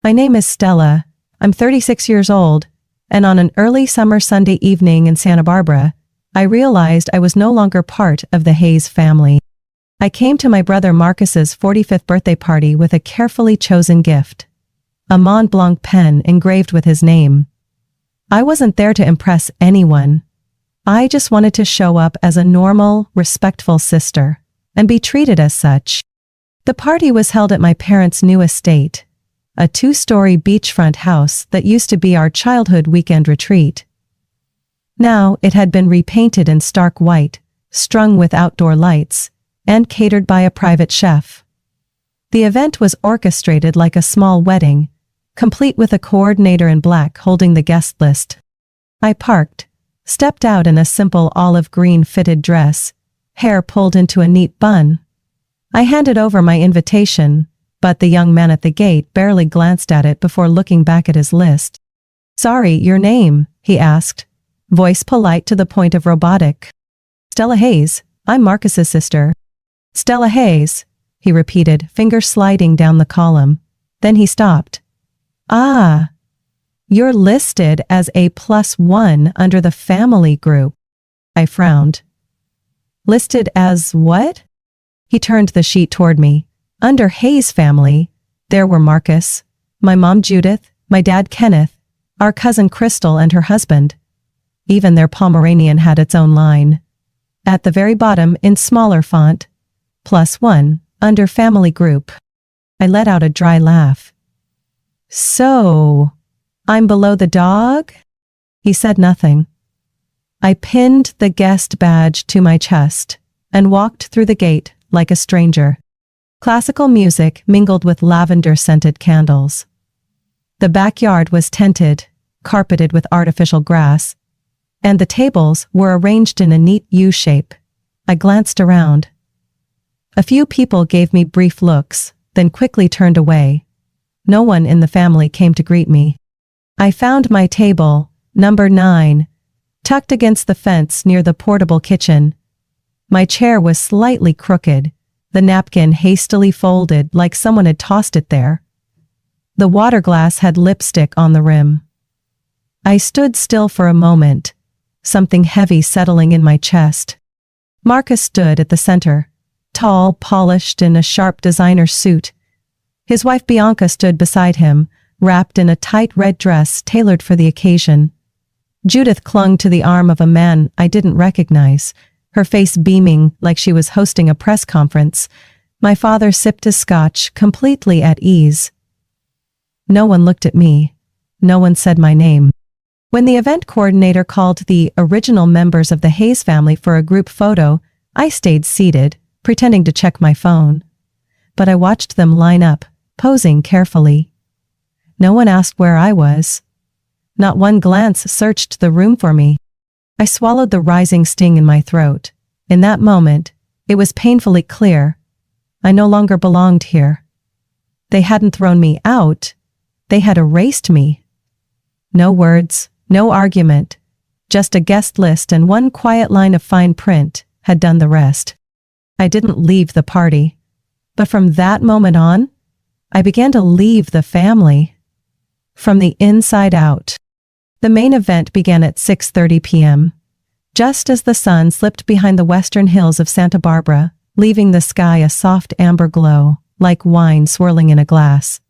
My name is Stella. I'm 36 years old, and on an early summer Sunday evening in Santa Barbara, I realized I was no longer part of the Hayes family. I came to my brother Marcus's 45th birthday party with a carefully chosen gift. A Mont Blanc pen engraved with his name. I wasn't there to impress anyone. I just wanted to show up as a normal, respectful sister, and be treated as such. The party was held at my parents' new estate, a 2-story beachfront house that used to be our childhood weekend retreat. Now it had been repainted in stark white, strung with outdoor lights, and catered by a private chef. The event was orchestrated like a small wedding, complete with a coordinator in black holding the guest list. I parked, stepped out in a simple olive green fitted dress, hair pulled into a neat bun. I handed over my invitation, but the young man at the gate barely glanced at it before looking back at his list. "Sorry, your name?" he asked, voice polite to the point of robotic. "Stella Hayes. I'm Marcus's sister." "Stella Hayes," he repeated, finger sliding down the column. Then he stopped. "Ah, you're listed as A+1 under the family group." I frowned. "Listed as what?" He turned the sheet toward me. Under Hayes family, there were Marcus, my mom Judith, my dad Kenneth, our cousin Crystal and her husband. Even their Pomeranian had its own line. At the very bottom, in smaller font, +1, under family group. I let out a dry laugh. "So, I'm below the dog?" He said nothing. I pinned the guest badge to my chest and walked through the gate like a stranger. Classical music mingled with lavender-scented candles. The backyard was tented, carpeted with artificial grass, and the tables were arranged in a neat U-shape. I glanced around. A few people gave me brief looks, then quickly turned away. No one in the family came to greet me. I found my table, number 9, tucked against the fence near the portable kitchen. My chair was slightly crooked, the napkin hastily folded like someone had tossed it there. The water glass had lipstick on the rim. I stood still for a moment, something heavy settling in my chest. Marcus stood at the center, tall, polished in a sharp designer suit. His wife Bianca stood beside him, wrapped in a tight red dress tailored for the occasion. Judith clung to the arm of a man I didn't recognize, her face beaming like she was hosting a press conference. My father sipped his scotch, completely at ease. No one looked at me. No one said my name. When the event coordinator called the original members of the Hayes family for a group photo, I stayed seated, pretending to check my phone. But I watched them line up, posing carefully. No one asked where I was. Not one glance searched the room for me. I swallowed the rising sting in my throat. In that moment, it was painfully clear. I no longer belonged here. They hadn't thrown me out. They had erased me. No words, no argument, just a guest list and one quiet line of fine print had done the rest. I didn't leave the party. But from that moment on, I began to leave the family. From the inside out. The main event began at 6:30 p.m. Just as the sun slipped behind the western hills of Santa Barbara, leaving the sky a soft amber glow, like wine swirling in a glass.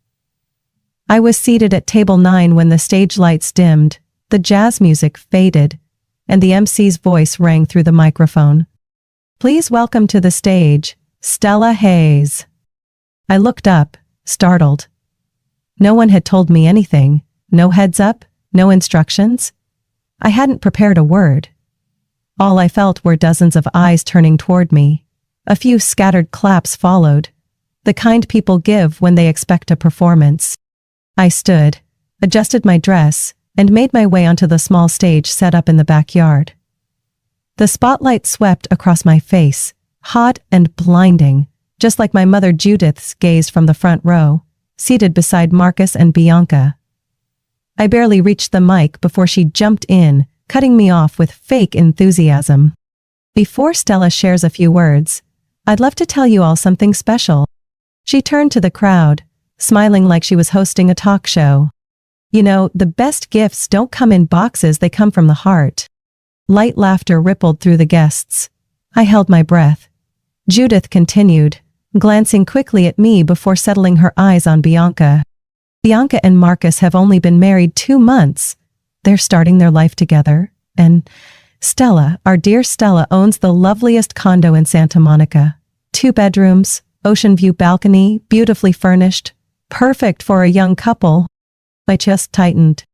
I was seated at table 9 when the stage lights dimmed, the jazz music faded, and the MC's voice rang through the microphone. "Please welcome to the stage, Stella Hayes." I looked up, startled. No one had told me anything, no heads up, no instructions. I hadn't prepared a word. All I felt were dozens of eyes turning toward me. A few scattered claps followed, the kind people give when they expect a performance. I stood, adjusted my dress, and made my way onto the small stage set up in the backyard. The spotlight swept across my face, hot and blinding, just like my mother Judith's gaze from the front row, seated beside Marcus and Bianca. I barely reached the mic before she jumped in, cutting me off with fake enthusiasm. "Before Stella shares a few words, I'd love to tell you all something special." She turned to the crowd, smiling like she was hosting a talk show. You know, the best gifts don't come in boxes, they come from the heart. Light laughter rippled through the guests. I held my breath. Judith continued, glancing quickly at me before settling her eyes on Bianca. Bianca and Marcus have only been married 2 months. They're starting their life together. And Stella, our dear Stella, owns the loveliest condo in Santa Monica. 2 bedrooms, ocean view balcony, beautifully furnished. Perfect for a young couple. My chest tightened.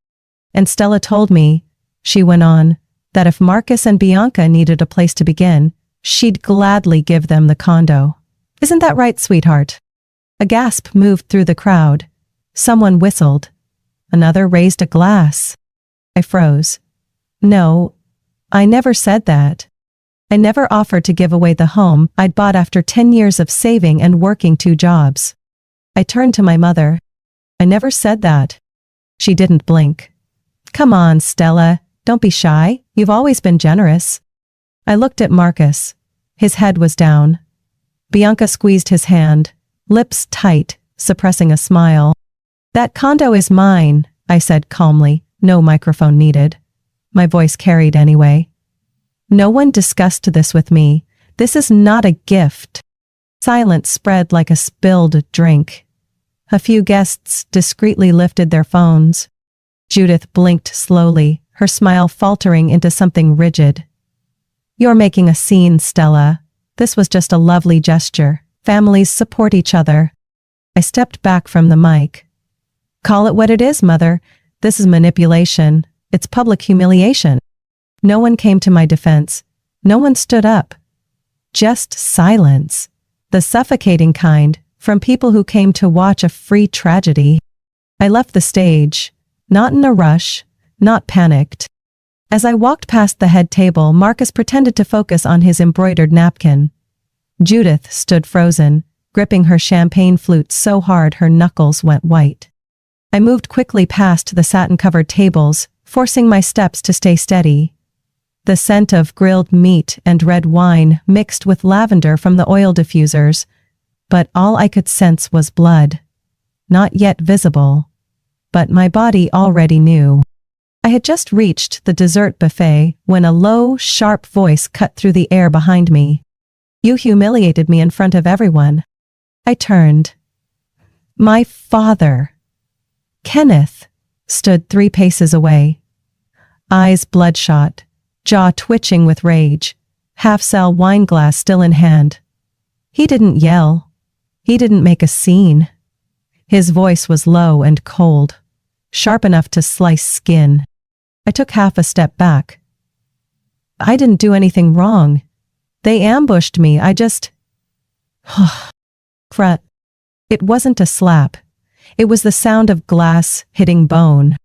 And Stella told me, she went on, that if Marcus and Bianca needed a place to begin, she'd gladly give them the condo. Isn't that right, sweetheart? A gasp moved through the crowd. Someone whistled. Another raised a glass. I froze. No, I never said that. I never offered to give away the home I'd bought after 10 years of saving and working 2 jobs. I turned to my mother. I never said that. She didn't blink. Come on, Stella, don't be shy. You've always been generous. I looked at Marcus. His head was down. Bianca squeezed his hand, lips tight, suppressing a smile. That condo is mine, I said calmly, no microphone needed. My voice carried anyway. No one discussed this with me. This is not a gift. Silence spread like a spilled drink. A few guests discreetly lifted their phones. Judith blinked slowly, her smile faltering into something rigid. You're making a scene, Stella. This was just a lovely gesture. Families support each other. I stepped back from the mic. Call it what it is, Mother. This is manipulation. It's public humiliation. No one came to my defense. No one stood up. Just silence. The suffocating kind, from people who came to watch a free tragedy. I left the stage, not in a rush, not panicked. As I walked past the head table, Marcus pretended to focus on his embroidered napkin. Judith stood frozen, gripping her champagne flute so hard her knuckles went white. I moved quickly past the satin-covered tables, forcing my steps to stay steady. The scent of grilled meat and red wine mixed with lavender from the oil diffusers, but all I could sense was blood. Not yet visible, but my body already knew. I had just reached the dessert buffet when a low, sharp voice cut through the air behind me. You humiliated me in front of everyone. I turned. My father, Kenneth, stood 3 paces away. Eyes bloodshot, jaw twitching with rage, half-cell wine glass still in hand. He didn't yell. He didn't make a scene. His voice was low and cold, sharp enough to slice skin. I took half a step back. I didn't do anything wrong. They ambushed me, I just… Crut. It wasn't a slap. It was the sound of glass hitting bone.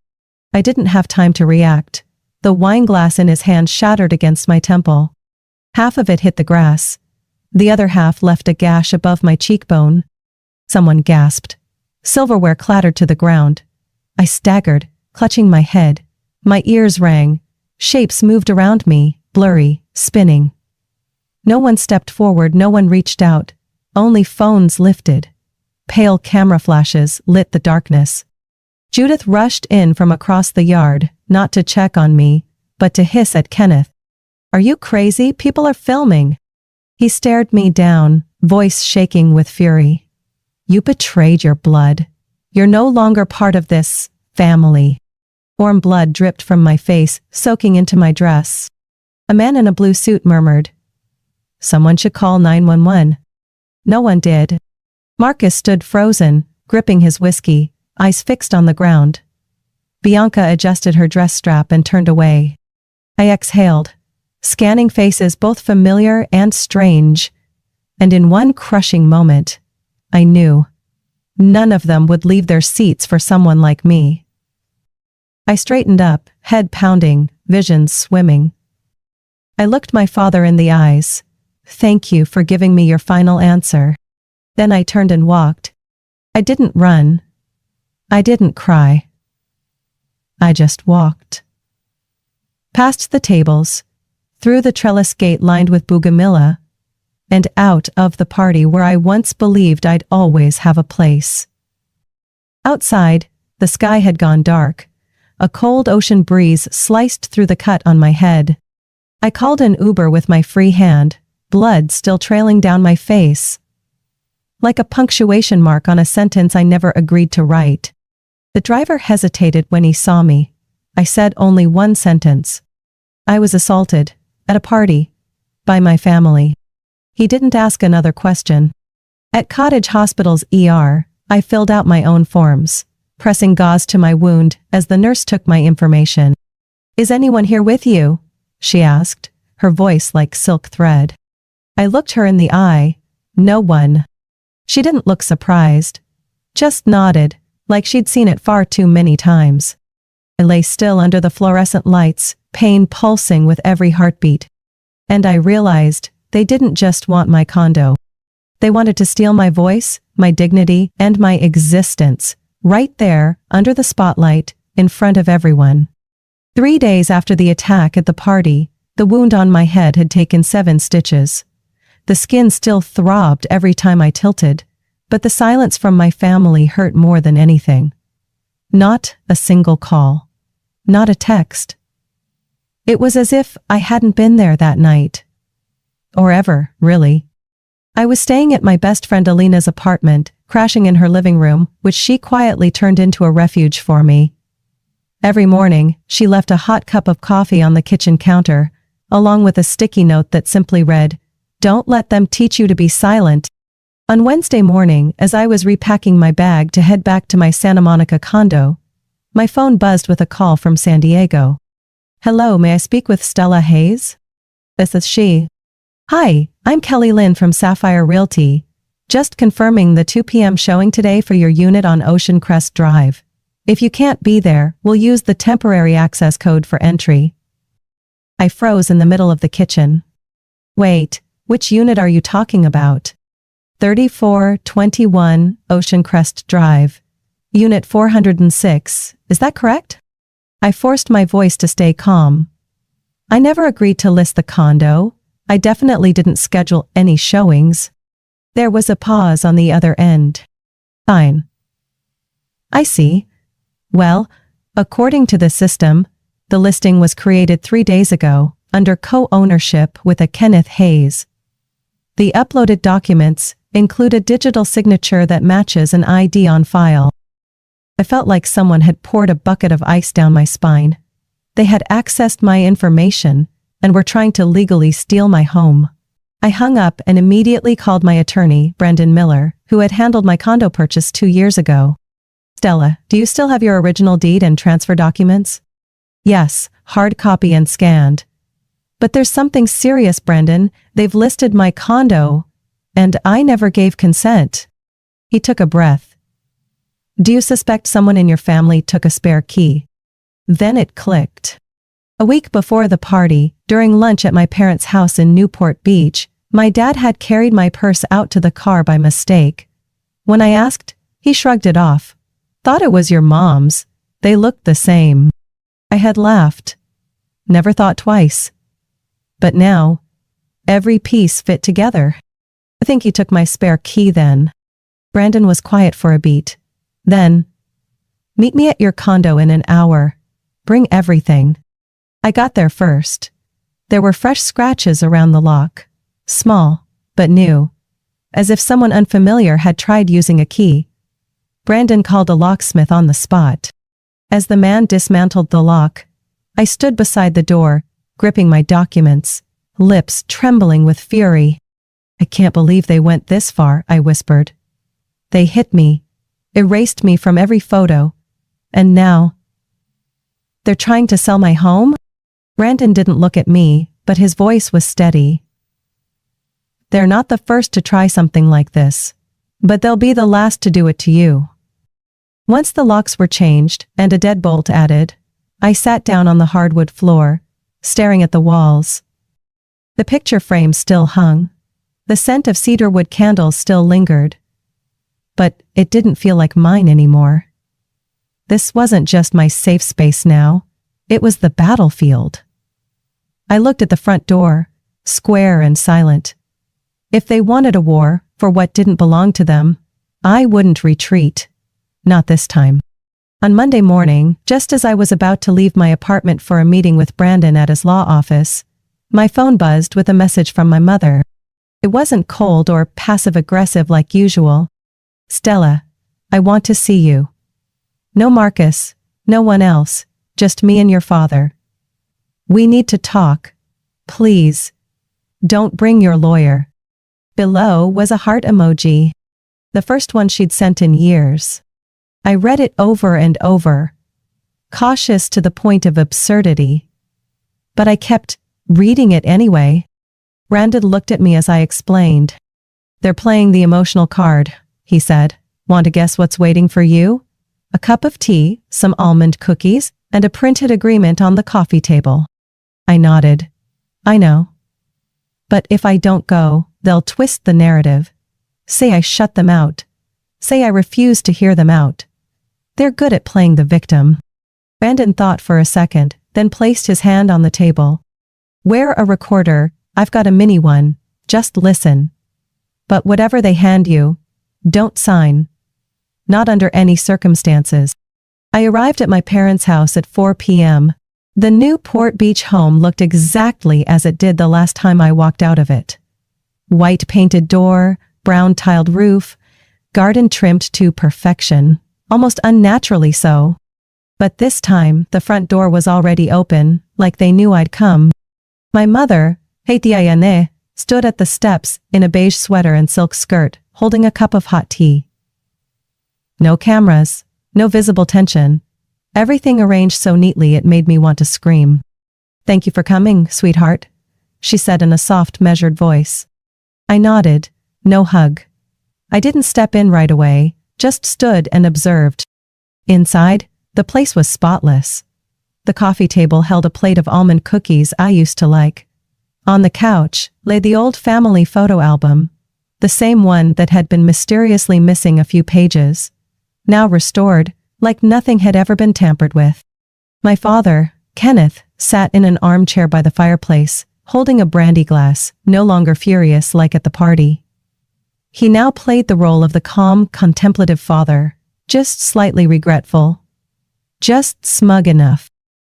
I didn't have time to react. The wine glass in his hand shattered against my temple. Half of it hit the grass. The other half left a gash above my cheekbone. Someone gasped. Silverware clattered to the ground. I staggered, clutching my head. My ears rang. Shapes moved around me, blurry, spinning. No one stepped forward, no one reached out. Only phones lifted. Pale camera flashes lit the darkness. Judith rushed in from across the yard, not to check on me, but to hiss at Kenneth. Are you crazy? People are filming. He stared me down, voice shaking with fury. You betrayed your blood. You're no longer part of this family. Warm blood dripped from my face, soaking into my dress. A man in a blue suit murmured, Someone should call 911. No one did. Marcus stood frozen, gripping his whiskey, eyes fixed on the ground. Bianca adjusted her dress strap and turned away. I exhaled, scanning faces both familiar and strange, and in one crushing moment, I knew none of them would leave their seats for someone like me. I straightened up, head pounding, visions swimming. I looked my father in the eyes. Thank you for giving me your final answer. Then I turned and walked. I didn't run. I didn't cry. I just walked. Past the tables, through the trellis gate lined with bougainvillea, and out of the party where I once believed I'd always have a place. Outside, the sky had gone dark. A cold ocean breeze sliced through the cut on my head. I called an Uber with my free hand, blood still trailing down my face, like a punctuation mark on a sentence I never agreed to write. The driver hesitated when he saw me. I said only one sentence. I was assaulted, at a party, by my family. He didn't ask another question. At Cottage Hospital's ER, I filled out my own forms, pressing gauze to my wound as the nurse took my information. "Is anyone here with you?" she asked, her voice like silk thread. I looked her in the eye. No one. She didn't look surprised, just nodded, like she'd seen it far too many times. I lay still under the fluorescent lights, pain pulsing with every heartbeat. And I realized they didn't just want my condo. They wanted to steal my voice, my dignity, and my existence, right there, under the spotlight, in front of everyone. 3 days after the attack at the party, the wound on my head had taken 7 stitches. The skin still throbbed every time I tilted, but the silence from my family hurt more than anything. Not a single call. Not a text. It was as if I hadn't been there that night. Or ever, really. I was staying at my best friend Alina's apartment, crashing in her living room, which she quietly turned into a refuge for me. Every morning, she left a hot cup of coffee on the kitchen counter, along with a sticky note that simply read, "Don't let them teach you to be silent." On Wednesday morning, as I was repacking my bag to head back to my Santa Monica condo, my phone buzzed with a call from San Diego. "Hello, may I speak with Stella Hayes?" This is she. "Hi, I'm Kelly Lynn from Sapphire Realty. Just confirming the 2 p.m. showing today for your unit on Ocean Crest Drive. If you can't be there, we'll use the temporary access code for entry." I froze in the middle of the kitchen. "Wait, which unit are you talking about?" 3421 Ocean Crest Drive. Unit 406, is that correct? I forced my voice to stay calm. I never agreed to list the condo. I definitely didn't schedule any showings. There was a pause on the other end. "Fine. I see. Well, according to the system, the listing was created 3 days ago, under co-ownership with a Kenneth Hayes. The uploaded documents include a digital signature that matches an ID on file." I felt like someone had poured a bucket of ice down my spine. They had accessed my information and were trying to legally steal my home. I hung up and immediately called my attorney, Brendan Miller, who had handled my condo purchase 2 years ago. "Stella, do you still have your original deed and transfer documents?" "Yes, hard copy and scanned." "But there's something serious, Brendan. They've listed my condo, and I never gave consent." He took a breath. "Do you suspect someone in your family took a spare key?" Then it clicked. A week before the party, during lunch at my parents' house in Newport Beach, my dad had carried my purse out to the car by mistake. When I asked, he shrugged it off. "Thought it was your mom's. They looked the same." I had laughed. Never thought twice. But now, every piece fit together. "I think he took my spare key then." Brandon was quiet for a beat. Then, "Meet me at your condo in an hour. Bring everything." I got there first. There were fresh scratches around the lock. Small, but new. As if someone unfamiliar had tried using a key. Brandon called a locksmith on the spot. As the man dismantled the lock, I stood beside the door, gripping my documents, lips trembling with fury. "I can't believe they went this far," I whispered. "They hit me, erased me from every photo, and now they're trying to sell my home?" Brandon didn't look at me, but his voice was steady. "They're not the first to try something like this, but they'll be the last to do it to you." Once the locks were changed and a deadbolt added, I sat down on the hardwood floor, staring at the walls. The picture frame still hung. The scent of cedarwood candles still lingered. But it didn't feel like mine anymore. This wasn't just my safe space now. It was the battlefield. I looked at the front door, square and silent. If they wanted a war for what didn't belong to them, I wouldn't retreat. Not this time. On Monday morning, just as I was about to leave my apartment for a meeting with Brandon at his law office, my phone buzzed with a message from my mother. It wasn't cold or passive-aggressive like usual. "Stella, I want to see you. No Marcus, no one else, just me and your father. We need to talk. Please. Don't bring your lawyer." Below was a heart emoji. The first one she'd sent in years. I read it over and over, cautious to the point of absurdity. But I kept reading it anyway. Brandon looked at me as I explained. "They're playing the emotional card," he said. "Want to guess what's waiting for you? A cup of tea, some almond cookies, and a printed agreement on the coffee table." I nodded. "I know. But if I don't go, they'll twist the narrative. Say I shut them out. Say I refuse to hear them out. They're good at playing the victim." Brandon thought for a second, then placed his hand on the table. "Wear a recorder. I've got a mini one. Just listen. But whatever they hand you, don't sign. Not under any circumstances." I arrived at my parents' house at 4 p.m. The new Port Beach home looked exactly as it did the last time I walked out of it. White painted door, brown tiled roof, garden trimmed to perfection, almost unnaturally so. But this time, the front door was already open, like they knew I'd come. My mother, Haitiayane, stood at the steps in a beige sweater and silk skirt, holding a cup of hot tea. No cameras, no visible tension. Everything arranged so neatly it made me want to scream. "Thank you for coming, sweetheart," she said in a soft, measured voice. I nodded. No hug. I didn't step in right away, just stood and observed. Inside, the place was spotless. The coffee table held a plate of almond cookies I used to like. On the couch lay the old family photo album, the same one that had been mysteriously missing a few pages, now restored, like nothing had ever been tampered with. My father, Kenneth, sat in an armchair by the fireplace, holding a brandy glass, no longer furious like at the party. He now played the role of the calm, contemplative father, just slightly regretful. Just smug enough.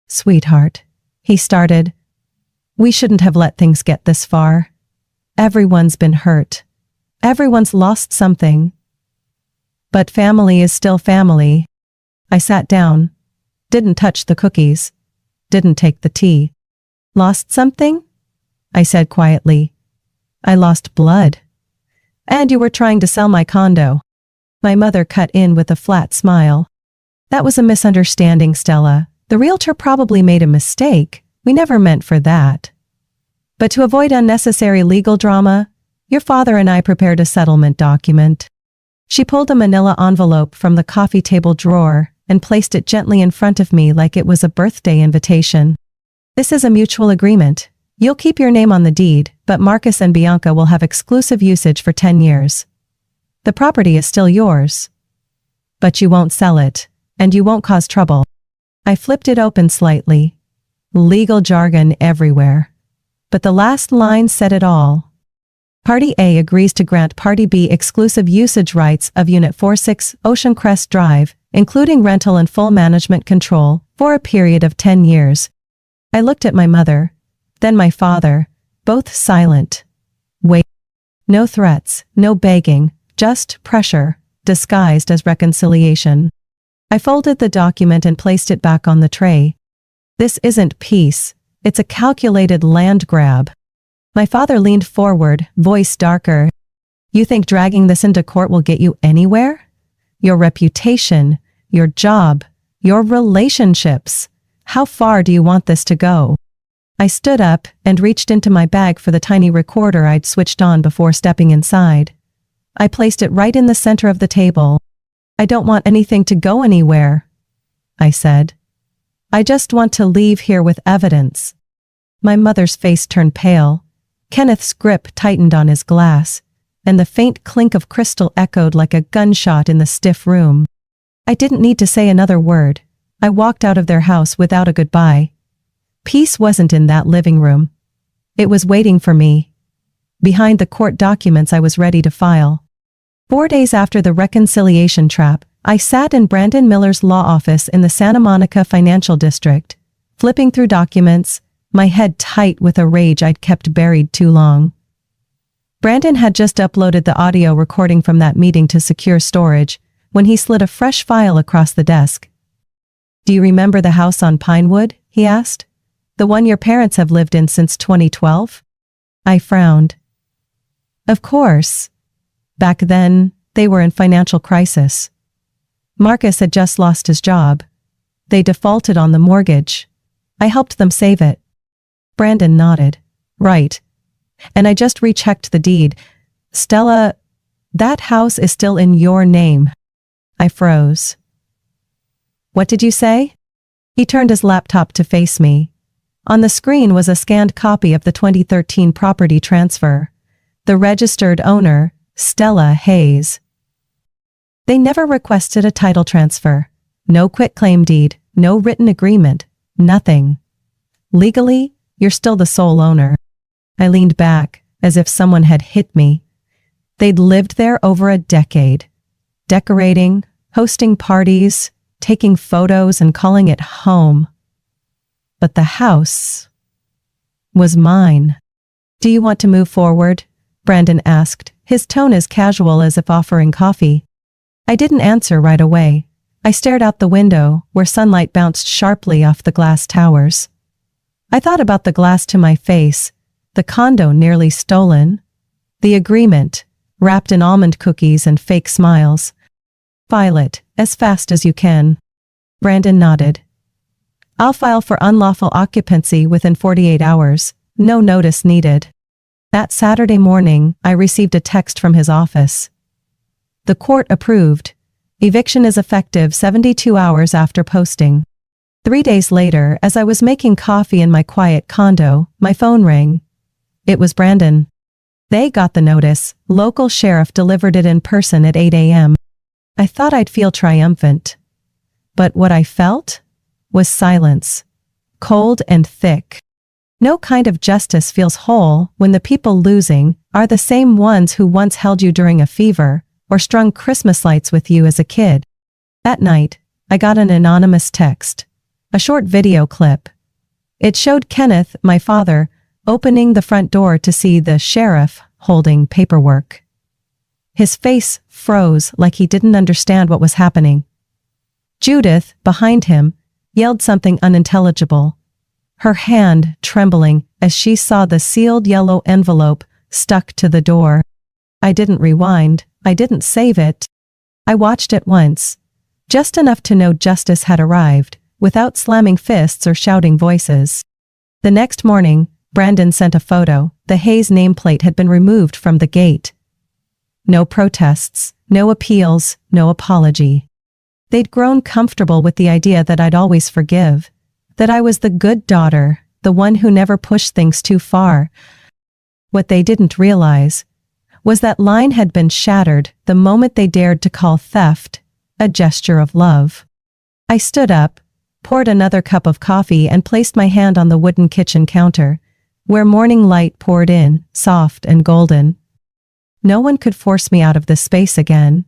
"Sweetheart," he started. "We shouldn't have let things get this far. Everyone's been hurt. Everyone's lost something. But family is still family." I sat down. Didn't touch the cookies. Didn't take the tea. "Lost something?" I said quietly. "I lost blood." "And you were trying to sell my condo." My mother cut in with a flat smile. "That was a misunderstanding, Stella. The realtor probably made a mistake. We never meant for that. But to avoid unnecessary legal drama, your father and I prepared a settlement document." She pulled a manila envelope from the coffee table drawer and placed it gently in front of me like it was a birthday invitation. "This is a mutual agreement. You'll keep your name on the deed, but Marcus and Bianca will have exclusive usage for 10 years. The property is still yours. But you won't sell it, and you won't cause trouble." I flipped it open slightly. Legal jargon everywhere. But the last line said it all. Party A agrees to grant Party B exclusive usage rights of Unit 46 Ocean Crest Drive, including rental and full management control, for a period of 10 years. I looked at my mother, then my father, both silent. Wait. No threats, no begging, just pressure, disguised as reconciliation. I folded the document and placed it back on the tray. This isn't peace, it's a calculated land grab. My father leaned forward, voice darker. "You think dragging this into court will get you anywhere? Your reputation, your job, your relationships. How far do you want this to go?" I stood up and reached into my bag for the tiny recorder I'd switched on before stepping inside. I placed it right in the center of the table. "I don't want anything to go anywhere," I said. "I just want to leave here with evidence." My mother's face turned pale. Kenneth's grip tightened on his glass, and the faint clink of crystal echoed like a gunshot in the stiff room. I didn't need to say another word. I walked out of their house without a goodbye. Peace wasn't in that living room. It was waiting for me. Behind the court documents I was ready to file. 4 days after the reconciliation trap, I sat in Brandon Miller's law office in the Santa Monica Financial District, flipping through documents, my head tight with a rage I'd kept buried too long. Brandon had just uploaded the audio recording from that meeting to secure storage when he slid a fresh file across the desk. "Do you remember the house on Pinewood?" he asked. "The one your parents have lived in since 2012? I frowned. Of course. Back then, they were in financial crisis. Marcus had just lost his job. They defaulted on the mortgage. I helped them save it." Brandon nodded. "Right. And I just rechecked the deed. Stella, that house is still in your name." I froze. "What did you say?" He turned his laptop to face me. On the screen was a scanned copy of the 2013 property transfer. The registered owner, Stella Hayes. They never requested a title transfer. No quitclaim deed, no written agreement, nothing. Legally, you're still the sole owner. I leaned back, as if someone had hit me. They'd lived there over a decade, decorating, hosting parties, taking photos and calling it home. But the house was mine. "Do you want to move forward?" Brandon asked, his tone as casual as if offering coffee. I didn't answer right away. I stared out the window, where sunlight bounced sharply off the glass towers. I thought about the glass to my face, the condo nearly stolen, the agreement, wrapped in almond cookies and fake smiles. "File it, as fast as you can." Brandon nodded. "I'll file for unlawful occupancy within 48 hours, no notice needed." That Saturday morning, I received a text from his office. "The court approved. Eviction is effective 72 hours after posting." 3 days later, as I was making coffee in my quiet condo, my phone rang. It was Brandon. They got the notice. Local sheriff delivered it in person at 8 a.m. I thought I'd feel triumphant. But what I felt was silence. Cold and thick. No kind of justice feels whole when the people losing are the same ones who once held you during a fever or strung Christmas lights with you as a kid. That night, I got an anonymous text. A short video clip. It showed Kenneth, my father, opening the front door to see the sheriff holding paperwork. His face froze like he didn't understand what was happening. Judith, behind him, yelled something unintelligible, her hand trembling as she saw the sealed yellow envelope stuck to the door. I didn't rewind. I didn't save it. I watched it once, just enough to know justice had arrived, without slamming fists or shouting voices. The next morning, Brandon sent a photo. The Hayes nameplate had been removed from the gate. No protests, no appeals, no apology. They'd grown comfortable with the idea that I'd always forgive, that I was the good daughter, the one who never pushed things too far. What they didn't realize was that line had been shattered the moment they dared to call theft a gesture of love. I stood up, poured another cup of coffee and placed my hand on the wooden kitchen counter, where morning light poured in, soft and golden. No one could force me out of this space again.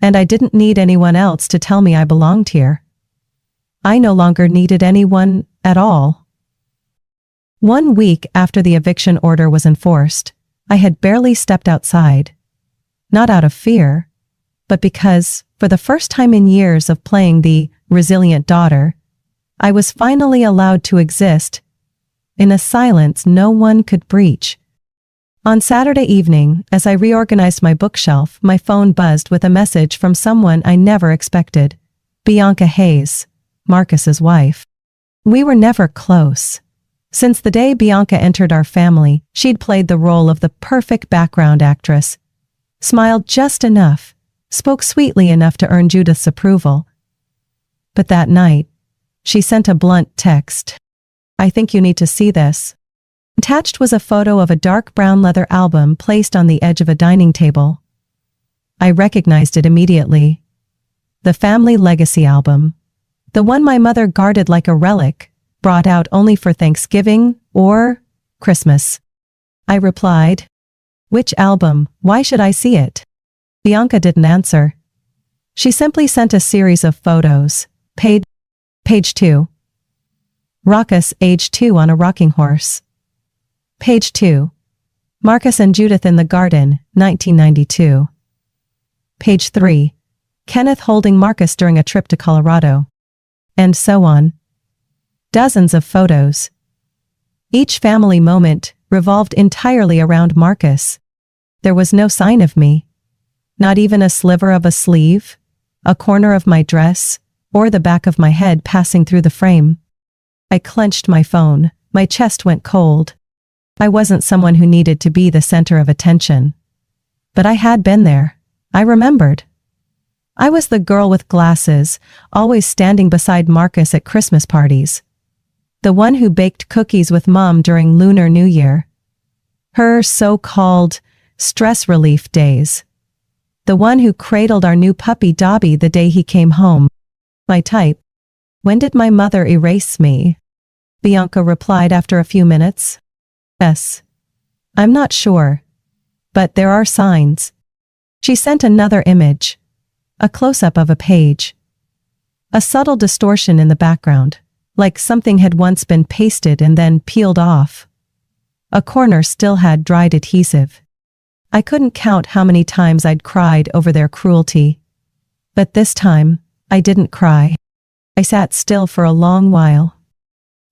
And I didn't need anyone else to tell me I belonged here. I no longer needed anyone at all. 1 week after the eviction order was enforced, I had barely stepped outside. Not out of fear, but because, for the first time in years of playing the resilient daughter, I was finally allowed to exist in a silence no one could breach. On Saturday evening, as I reorganized my bookshelf, my phone buzzed with a message from someone I never expected. Bianca Hayes, Marcus's wife. We were never close. Since the day Bianca entered our family, she'd played the role of the perfect background actress. Smiled just enough, spoke sweetly enough to earn Judith's approval. But that night, she sent a blunt text. "I think you need to see this." Attached was a photo of a dark brown leather album placed on the edge of a dining table. I recognized it immediately. The family legacy album. The one my mother guarded like a relic, brought out only for Thanksgiving or Christmas. I replied, "Which album? Why should I see it?" Bianca didn't answer. She simply sent a series of photos. Page 2. Raucous, age 2 on a rocking horse. Page 2. Marcus and Judith in the garden, 1992. Page 3. Kenneth holding Marcus during a trip to Colorado. And so on. Dozens of photos. Each family moment revolved entirely around Marcus. There was no sign of me. Not even a sliver of a sleeve, a corner of my dress, or the back of my head passing through the frame. I clenched my phone. My chest went cold. I wasn't someone who needed to be the center of attention. But I had been there. I remembered. I was the girl with glasses, always standing beside Marcus at Christmas parties. The one who baked cookies with Mom during Lunar New Year. Her so-called stress relief days. The one who cradled our new puppy Dobby the day he came home. My type. When did my mother erase me? Bianca replied after a few minutes. Yes. I'm not sure. But there are signs. She sent another image. A close-up of a page. A subtle distortion in the background, like something had once been pasted and then peeled off. A corner still had dried adhesive. I couldn't count how many times I'd cried over their cruelty. But this time, I didn't cry. I sat still for a long while.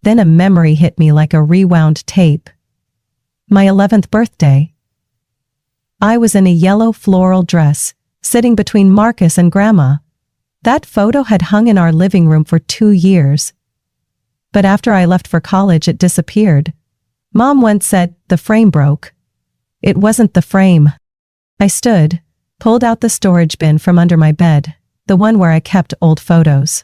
Then a memory hit me like a rewound tape. My 11th birthday. I was in a yellow floral dress, sitting between Marcus and Grandma. That photo had hung in our living room for 2 years. But after I left for college, it disappeared. Mom once said, the frame broke. It wasn't the frame. I stood, pulled out the storage bin from under my bed, the one where I kept old photos.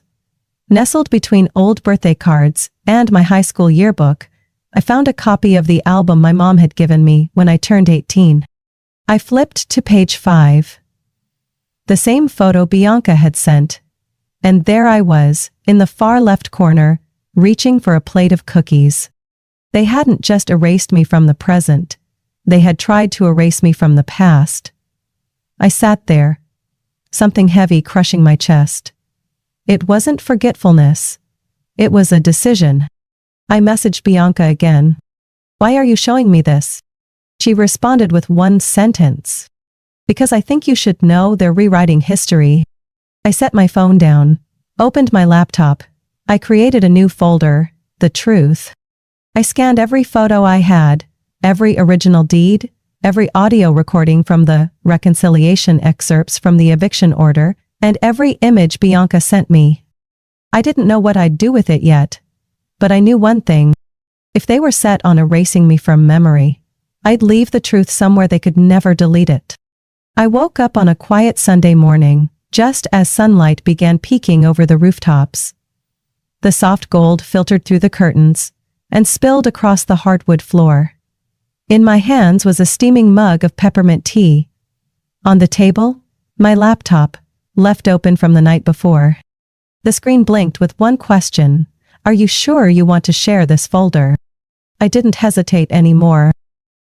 Nestled between old birthday cards and my high school yearbook, I found a copy of the album my mom had given me when I turned 18. I flipped to page 5. The same photo Bianca had sent. And there I was, in the far left corner, reaching for a plate of cookies. They hadn't just erased me from the present. They had tried to erase me from the past. I sat there, something heavy crushing my chest. It wasn't forgetfulness. It was a decision. I messaged Bianca again. Why are you showing me this? She responded with one sentence. Because I think you should know they're rewriting history. I set my phone down, opened my laptop. I created a new folder, The Truth. I scanned every photo I had, every original deed, every audio recording from the reconciliation excerpts from the eviction order, and every image Bianca sent me. I didn't know what I'd do with it yet. But I knew one thing. If they were set on erasing me from memory, I'd leave the truth somewhere they could never delete it. I woke up on a quiet Sunday morning, just as sunlight began peeking over the rooftops. The soft gold filtered through the curtains and spilled across the hardwood floor. In my hands was a steaming mug of peppermint tea. On the table, my laptop, left open from the night before. The screen blinked with one question. Are you sure you want to share this folder? I didn't hesitate anymore.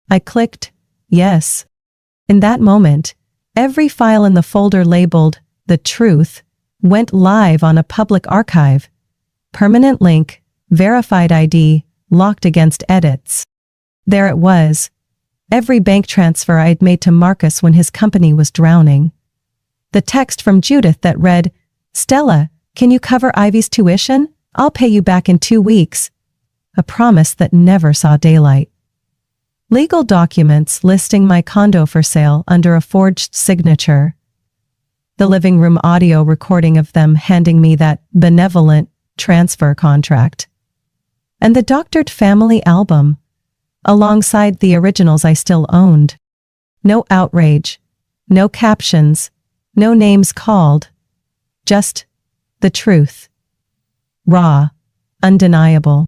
I clicked, yes. In that moment, every file in the folder labeled The Truth went live on a public archive. Permanent link, verified ID, locked against edits. There it was. Every bank transfer I'd made to Marcus when his company was drowning. The text from Judith that read, Stella, can you cover Ivy's tuition? I'll pay you back in 2 weeks. A promise that never saw daylight. Legal documents listing my condo for sale under a forged signature. The living room audio recording of them handing me that benevolent transfer contract. And the doctored family album, alongside the originals I still owned. No outrage, no captions, no names called. Just the truth. Raw, undeniable.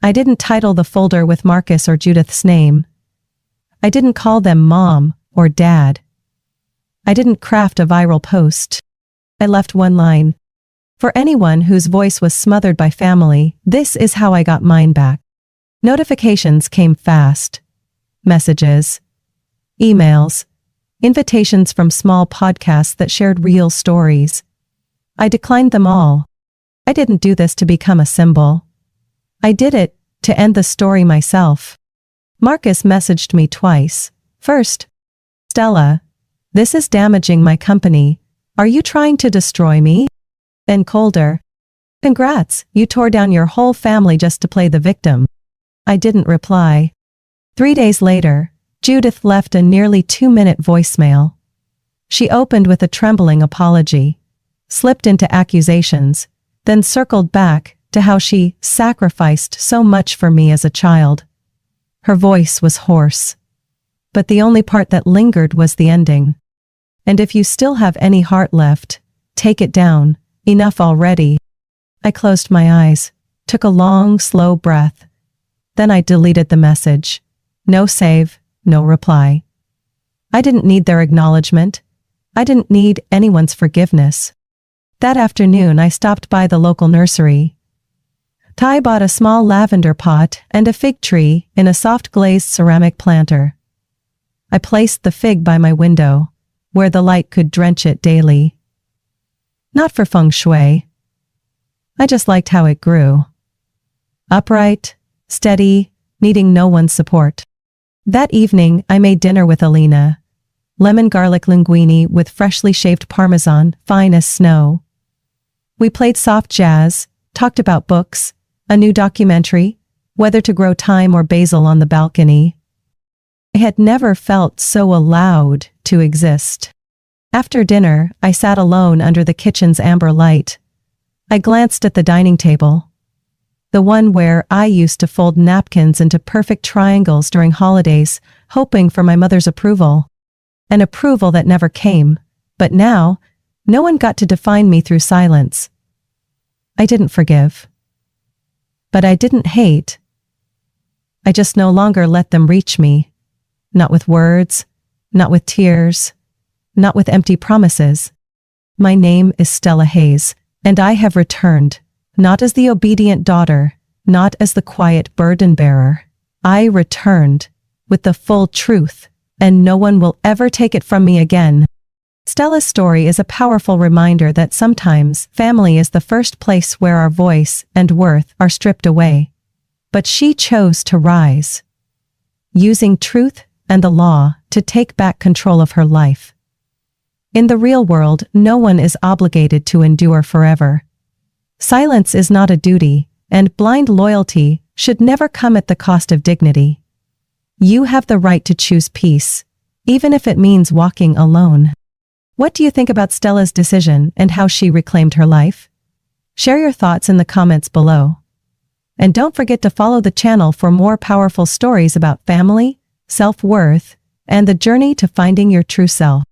I didn't title the folder with Marcus or Judith's name. I didn't call them Mom or Dad. I didn't craft a viral post. I left one line. For anyone whose voice was smothered by family, this is how I got mine back. Notifications came fast. Messages. Emails. invitations from small podcasts that shared real stories. I declined them all. I didn't do this to become a symbol. I did it to end the story myself. Marcus messaged me twice. First, "Stella, this is damaging my company. Are you trying to destroy me?" And colder, "Congrats, you tore down your whole family just to play the victim." I didn't reply. 3 days later, Judith left a nearly 2-minute voicemail. She opened with a trembling apology, slipped into accusations, then circled back to how she sacrificed so much for me as a child. Her voice was hoarse, but the only part that lingered was the ending. "And if you still have any heart left, take it down. Enough already." I closed my eyes, took a long, slow breath. Then I deleted the message. No save, no reply. I didn't need their acknowledgement. I didn't need anyone's forgiveness. That afternoon I stopped by the local nursery. Ty bought a small lavender pot and a fig tree in a soft glazed ceramic planter. I placed the fig by my window, where the light could drench it daily. Not for feng shui. I just liked how it grew. Upright, steady, needing no one's support. That evening I made dinner with Alina. Lemon garlic linguine with freshly shaved parmesan, fine as snow. We played soft jazz, talked about books, a new documentary, whether to grow thyme or basil on the balcony. I had never felt so allowed to exist. After dinner, I sat alone under the kitchen's amber light. I glanced at the dining table, the one where I used to fold napkins into perfect triangles during holidays, hoping for my mother's approval. An approval that never came, but now, no one got to define me through silence. I didn't forgive. But I didn't hate. I just no longer let them reach me. Not with words, not with tears, not with empty promises. My name is Stella Hayes, and I have returned, not as the obedient daughter, not as the quiet burden bearer. I returned with the full truth, and no one will ever take it from me again. Stella's story is a powerful reminder that sometimes family is the first place where our voice and worth are stripped away. But she chose to rise, using truth and the law to take back control of her life. In the real world, no one is obligated to endure forever. Silence is not a duty, and blind loyalty should never come at the cost of dignity. You have the right to choose peace, even if it means walking alone. What do you think about Stella's decision and how she reclaimed her life? Share your thoughts in the comments below. And don't forget to follow the channel for more powerful stories about family, self-worth, and the journey to finding your true self.